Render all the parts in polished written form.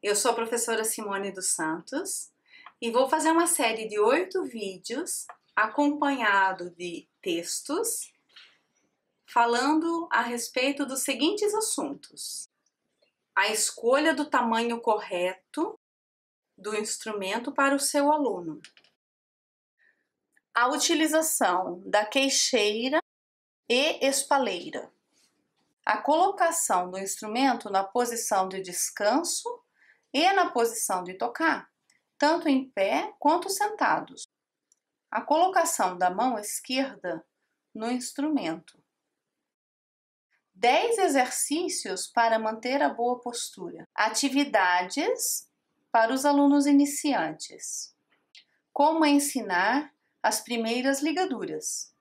Eu sou a professora Simone dos Santos e vou fazer uma série de 8 vídeos acompanhado de textos falando a respeito dos seguintes assuntos: a escolha do tamanho correto do instrumento para o seu aluno, a utilização da queixeira e espaleira, a colocação do instrumento na posição de descanso e na posição de tocar, tanto em pé quanto sentados, a colocação da mão esquerda no instrumento, 10 exercícios para manter a boa postura, atividades para os alunos iniciantes, como ensinar as primeiras ligaduras,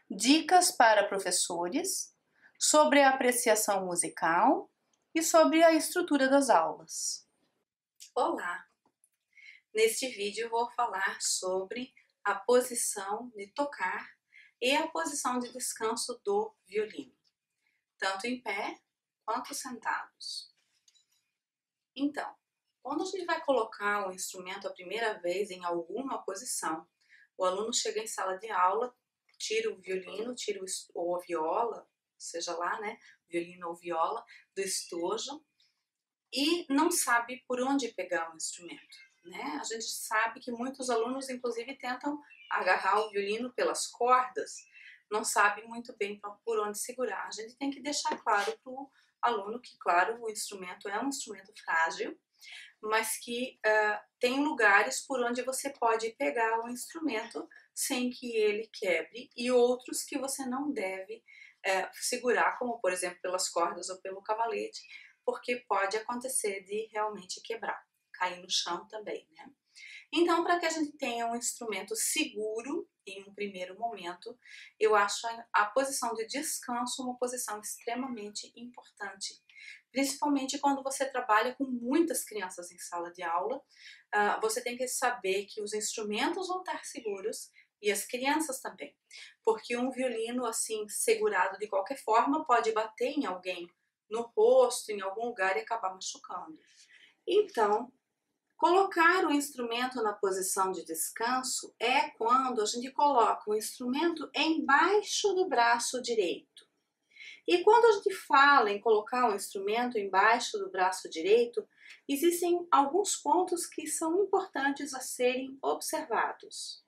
dicas para professores sobre a apreciação musical e sobre a estrutura das aulas. Olá! Neste vídeo eu vou falar sobre a posição de tocar e a posição de descanso do violino, tanto em pé quanto sentados. Então, quando a gente vai colocar o instrumento a primeira vez em alguma posição, o aluno chega em sala de aula, tira o violino, ou a viola, seja lá, né, violino ou viola, do estojo e não sabe por onde pegar o instrumento, né? A gente sabe que muitos alunos, inclusive, tentam agarrar o violino pelas cordas, não sabe muito bem por onde segurar. A gente tem que deixar claro para o aluno que, claro, o instrumento é um instrumento frágil, mas que tem lugares por onde você pode pegar o instrumento sem que ele quebre e outros que você não deve segurar, como por exemplo pelas cordas ou pelo cavalete, porque pode acontecer de realmente quebrar, cair no chão também, né? Então, para que a gente tenha um instrumento seguro em um primeiro momento, eu acho a posição de descanso uma posição extremamente importante, principalmente quando você trabalha com muitas crianças em sala de aula. Você tem que saber que os instrumentos vão estar seguros e as crianças também, porque um violino assim segurado de qualquer forma pode bater em alguém no rosto, em algum lugar e acabar machucando. Então, colocar o instrumento na posição de descanso é quando a gente coloca o instrumento embaixo do braço direito. E quando a gente fala em colocar o instrumento embaixo do braço direito, existem alguns pontos que são importantes a serem observados.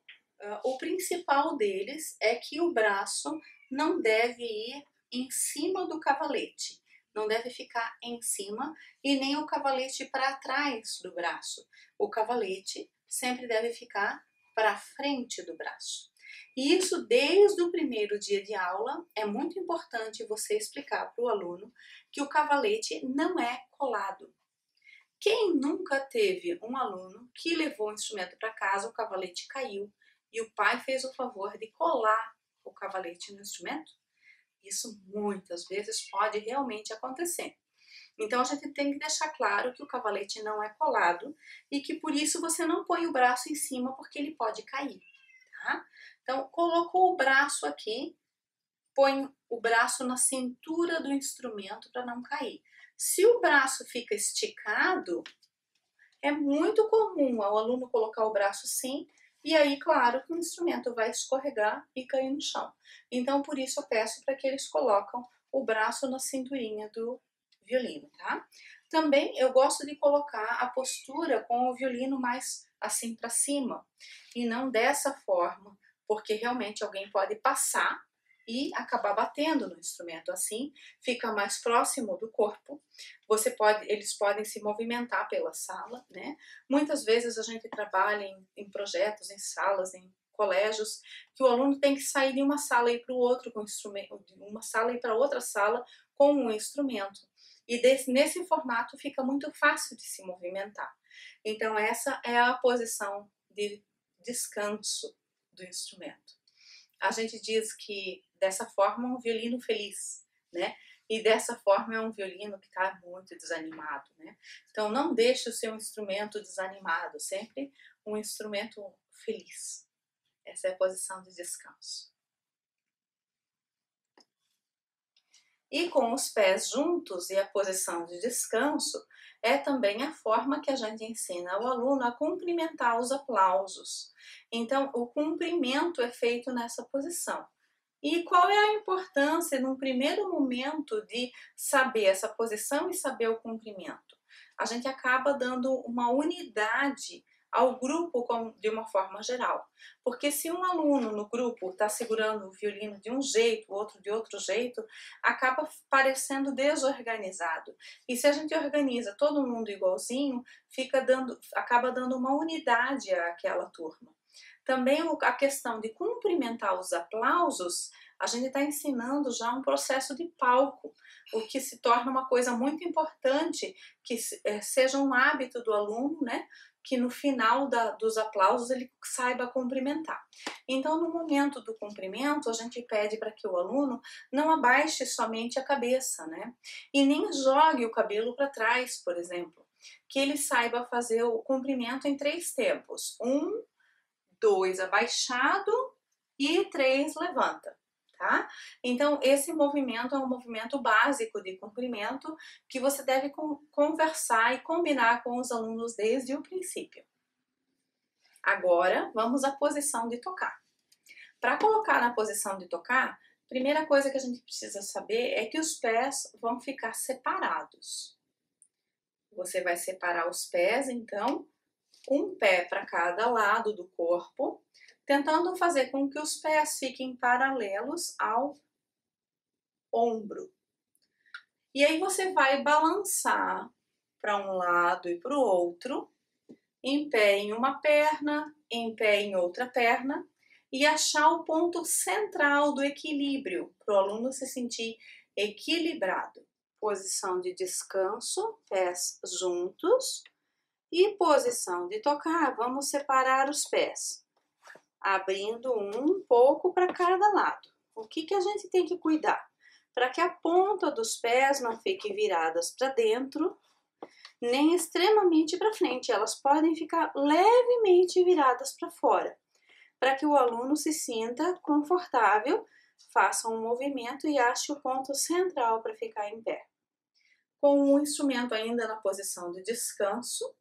O principal deles é que o braço não deve ir em cima do cavalete, não deve ficar em cima e nem o cavalete para trás do braço. O cavalete sempre deve ficar para frente do braço. E isso desde o primeiro dia de aula é muito importante você explicar para o aluno que o cavalete não é colado. Quem nunca teve um aluno que levou o instrumento para casa, o cavalete caiu e o pai fez o favor de colar o cavalete no instrumento? Isso muitas vezes pode realmente acontecer. Então a gente tem que deixar claro que o cavalete não é colado e que por isso você não põe o braço em cima porque ele pode cair, tá? Então colocou o braço aqui, põe o braço na cintura do instrumento para não cair. Se o braço fica esticado, é muito comum o aluno colocar o braço assim e aí, claro, que o instrumento vai escorregar e cair no chão. Então, por isso eu peço para que eles colocam o braço na cinturinha do violino, tá? Também eu gosto de colocar a postura com o violino mais assim para cima e não dessa forma, porque realmente alguém pode passar e acabar batendo no instrumento. Assim, fica mais próximo do corpo. Eles podem se movimentar pela sala, né? Muitas vezes a gente trabalha em projetos, em salas, em colégios, que o aluno tem que sair de uma sala e ir para o outro com o instrumento, de uma sala e ir para outra sala com um instrumento. E nesse formato fica muito fácil de se movimentar. Então essa é a posição de descanso do instrumento. A gente diz que dessa forma é um violino feliz, né? E dessa forma é um violino que está muito desanimado, né? Então não deixe o seu instrumento desanimado, sempre um instrumento feliz. Essa é a posição de descanso. E com os pés juntos e a posição de descanso, é também a forma que a gente ensina o aluno a cumprimentar os aplausos. Então, o cumprimento é feito nessa posição. E qual é a importância, num primeiro momento, de saber essa posição e saber o cumprimento? A gente acaba dando uma unidade ao grupo de uma forma geral. Porque se um aluno no grupo está segurando o violino de um jeito, o outro de outro jeito, acaba parecendo desorganizado. E se a gente organiza todo mundo igualzinho, acaba dando uma unidade àquela turma. Também a questão de cumprimentar os aplausos, a gente está ensinando já um processo de palco, o que se torna uma coisa muito importante, que seja um hábito do aluno, né? Que no final dos aplausos ele saiba cumprimentar. Então, no momento do cumprimento, a gente pede para que o aluno não abaixe somente a cabeça, né? E nem jogue o cabelo para trás, por exemplo. Que ele saiba fazer o cumprimento em 3 tempos. 1, 2 abaixado e 3 levanta, tá? Então, esse movimento é um movimento básico de cumprimento que você deve conversar e combinar com os alunos desde o princípio. Agora, vamos à posição de tocar. Para colocar na posição de tocar, primeira coisa que a gente precisa saber é que os pés vão ficar separados. Você vai separar os pés, então, um pé para cada lado do corpo, tentando fazer com que os pés fiquem paralelos ao ombro. E aí você vai balançar para um lado e para o outro, em pé em uma perna, em pé em outra perna, e achar o ponto central do equilíbrio, para o aluno se sentir equilibrado. Posição de descanso, pés juntos. E posição de tocar, vamos separar os pés, abrindo um pouco para cada lado. O que a gente tem que cuidar? Para que a ponta dos pés não fique viradas para dentro, nem extremamente para frente. Elas podem ficar levemente viradas para fora, para que o aluno se sinta confortável, faça um movimento e ache o ponto central para ficar em pé. Com o instrumento ainda na posição de descanso,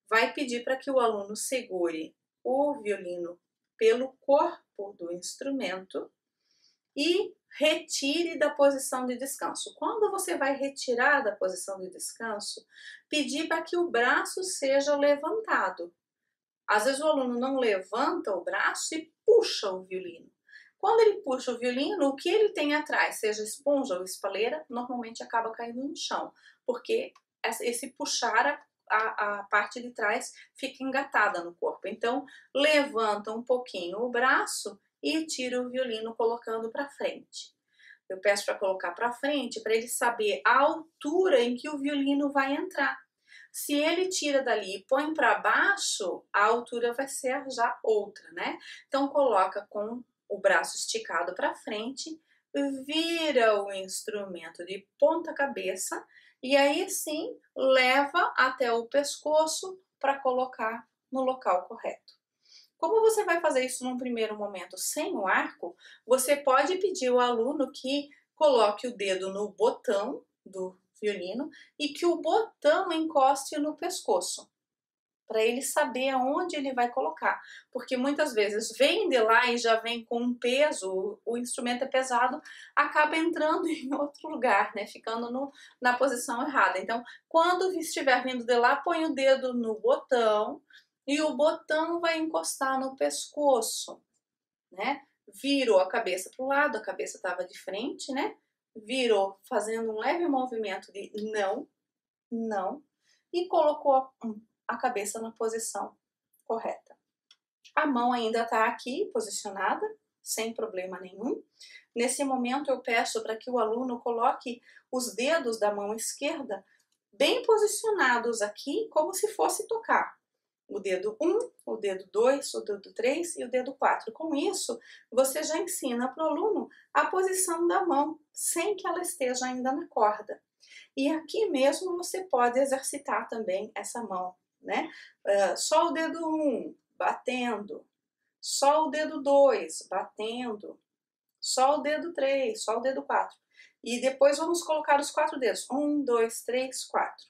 vai pedir para que o aluno segure o violino pelo corpo do instrumento e retire da posição de descanso. Quando você vai retirar da posição de descanso, pedir para que o braço seja levantado. Às vezes o aluno não levanta o braço e puxa o violino. Quando ele puxa o violino, o que ele tem atrás, seja esponja ou espaleira, normalmente acaba caindo no chão, porque esse puxar a parte de trás fica engatada no corpo. Então, levanta um pouquinho o braço e tira o violino colocando para frente. Eu peço para colocar para frente para ele saber a altura em que o violino vai entrar. Se ele tira dali e põe para baixo, a altura vai ser já outra, né? Então, coloca com o braço esticado para frente, vira o instrumento de ponta cabeça e aí sim leva até o pescoço para colocar no local correto. Como você vai fazer isso num primeiro momento sem o arco, você pode pedir ao aluno que coloque o dedo no botão do violino e que o botão encoste no pescoço, para ele saber aonde ele vai colocar, porque muitas vezes vem de lá e já vem com um peso, o instrumento é pesado, acaba entrando em outro lugar, né, ficando na posição errada. Então, quando estiver vindo de lá, põe o dedo no botão e o botão vai encostar no pescoço, né? Virou a cabeça para o lado, a cabeça estava de frente, né? Virou fazendo um leve movimento de não, não, e colocou a cabeça na posição correta. A mão ainda está aqui posicionada, sem problema nenhum. Nesse momento eu peço para que o aluno coloque os dedos da mão esquerda bem posicionados aqui, como se fosse tocar. O dedo 1, o dedo 2, o dedo 3 e o dedo 4. Com isso, você já ensina para o aluno a posição da mão, sem que ela esteja ainda na corda. E aqui mesmo você pode exercitar também essa mão, né? Só o dedo 1, batendo. Só o dedo 2, batendo. Só o dedo 3, só o dedo 4. E depois vamos colocar os 4 dedos. 1, 2, 3, 4.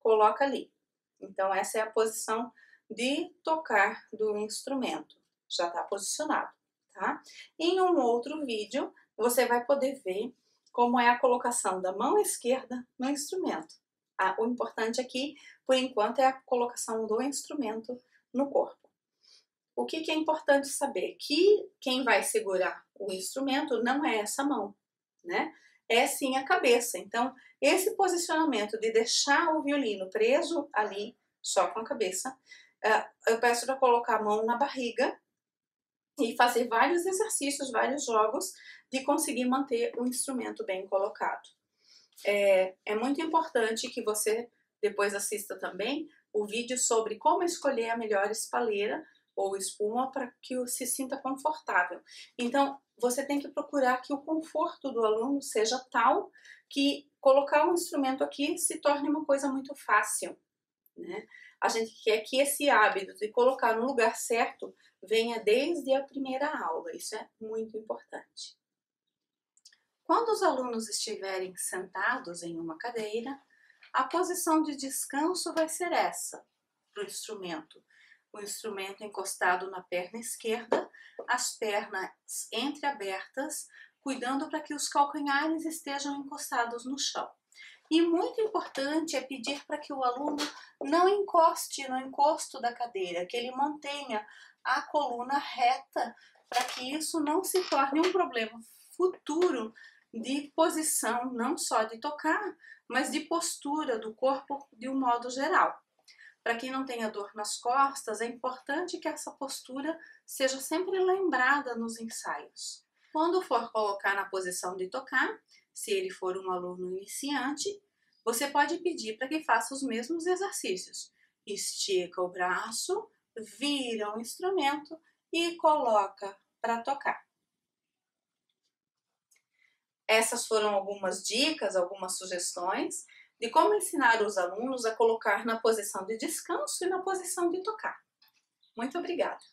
coloca ali. Então essa é a posição de tocar do instrumento, já está posicionado, tá? Em um outro vídeo, você vai poder ver como é a colocação da mão esquerda no instrumento. O importante aqui, por enquanto, é a colocação do instrumento no corpo. O que é importante saber? Que quem vai segurar o instrumento não é essa mão, né? É sim a cabeça. Então, esse posicionamento de deixar o violino preso ali, só com a cabeça, eu peço para colocar a mão na barriga e fazer vários exercícios, vários jogos de conseguir manter o instrumento bem colocado. É muito importante que você depois assista também o vídeo sobre como escolher a melhor espaleira ou espuma para que se sinta confortável. Então, você tem que procurar que o conforto do aluno seja tal que colocar um instrumento aqui se torne uma coisa muito fácil, né? A gente quer que esse hábito de colocar no lugar certo venha desde a primeira aula, isso é muito importante. Quando os alunos estiverem sentados em uma cadeira, a posição de descanso vai ser essa, para o instrumento. O instrumento encostado na perna esquerda, as pernas entreabertas, cuidando para que os calcanhares estejam encostados no chão. E muito importante é pedir para que o aluno não encoste no encosto da cadeira, que ele mantenha a coluna reta, para que isso não se torne um problema futuro de posição, não só de tocar, mas de postura do corpo de um modo geral. Para quem não tenha dor nas costas, é importante que essa postura seja sempre lembrada nos ensaios. Quando for colocar na posição de tocar, se ele for um aluno iniciante, você pode pedir para que faça os mesmos exercícios. Estica o braço, vira o instrumento e coloca para tocar. Essas foram algumas dicas, algumas sugestões de como ensinar os alunos a colocar na posição de descanso e na posição de tocar. Muito obrigada!